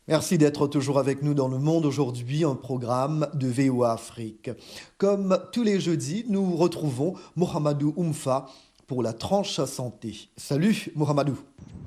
Merci d'être toujours avec nous dans Le Monde aujourd'hui, un programme de VOA Afrique. Comme tous les jeudis, nous retrouvons Mohamedou Oumfa pour la tranche santé. Salut Mohamedou.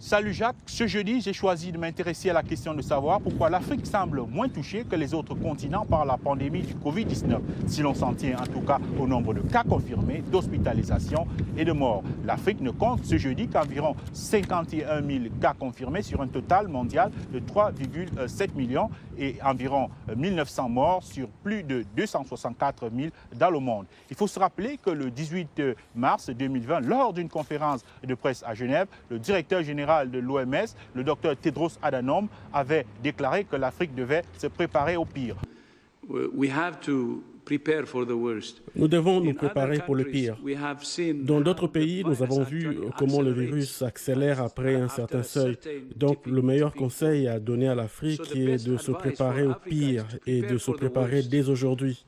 Salut Jacques, ce jeudi j'ai choisi de m'intéresser à la question de savoir pourquoi l'Afrique semble moins touchée que les autres continents par la pandémie du Covid-19, si l'on s'en tient en tout cas au nombre de cas confirmés, d'hospitalisations et de morts. L'Afrique ne compte ce jeudi qu'environ 51 000 cas confirmés sur un total mondial de 3,7 millions et environ 1900 morts sur plus de 264 000 dans le monde. Il faut se rappeler que le 18 mars 2020, lors d'une conférence de presse à Genève, le directeur général de l'OMS, le docteur Tedros Adhanom, avait déclaré que l'Afrique devait se préparer au pire. Nous devons nous préparer pour le pire. Dans d'autres pays, nous avons vu comment le virus s'accélère après un certain seuil. Donc, le meilleur conseil à donner à l'Afrique est de se préparer au pire et de se préparer dès aujourd'hui.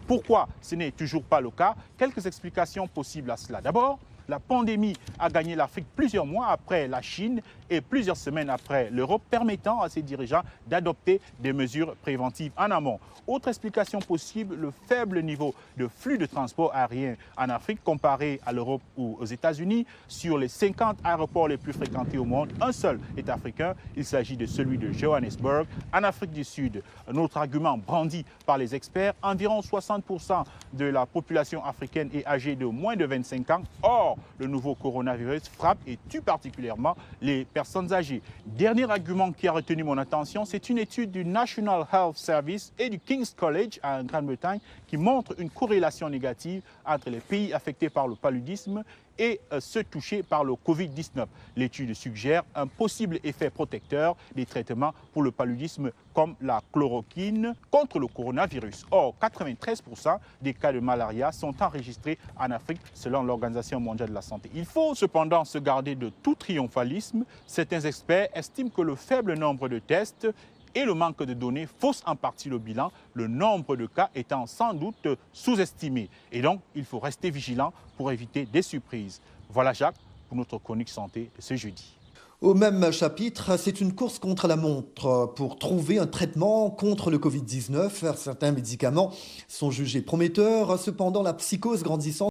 Pourquoi ce n'est toujours pas le cas? Quelques explications possibles à cela. D'abord, la pandémie a gagné l'Afrique plusieurs mois après la Chine et plusieurs semaines après l'Europe, permettant à ses dirigeants d'adopter des mesures préventives en amont. Autre explication possible, le faible niveau de flux de transport aérien en Afrique comparé à l'Europe ou aux États-Unis. Sur les 50 aéroports les plus fréquentés au monde, un seul est africain. Il s'agit de celui de Johannesburg, en Afrique du Sud. Un autre argument brandi par les experts, environ 60% de la population africaine est âgée de moins de 25 ans. Or, le nouveau coronavirus frappe et tue particulièrement les personnes âgées. Dernier argument qui a retenu mon attention, c'est une étude du National Health Service et du King's College en Grande-Bretagne qui montre une corrélation négative entre les pays affectés par le paludisme et ceux touchés par le Covid-19. L'étude suggère un possible effet protecteur des traitements pour le paludisme comme la chloroquine contre le coronavirus. Or, 93% des cas de malaria sont enregistrés en Afrique selon l'Organisation mondiale de la santé. Il faut cependant se garder de tout triomphalisme. Certains experts estiment que le faible nombre de tests et le manque de données fausse en partie le bilan, le nombre de cas étant sans doute sous-estimé. Et donc, il faut rester vigilant pour éviter des surprises. Voilà Jacques pour notre chronique santé de ce jeudi. Au même chapitre, c'est une course contre la montre pour trouver un traitement contre le Covid-19. Certains médicaments sont jugés prometteurs, cependant la psychose grandissante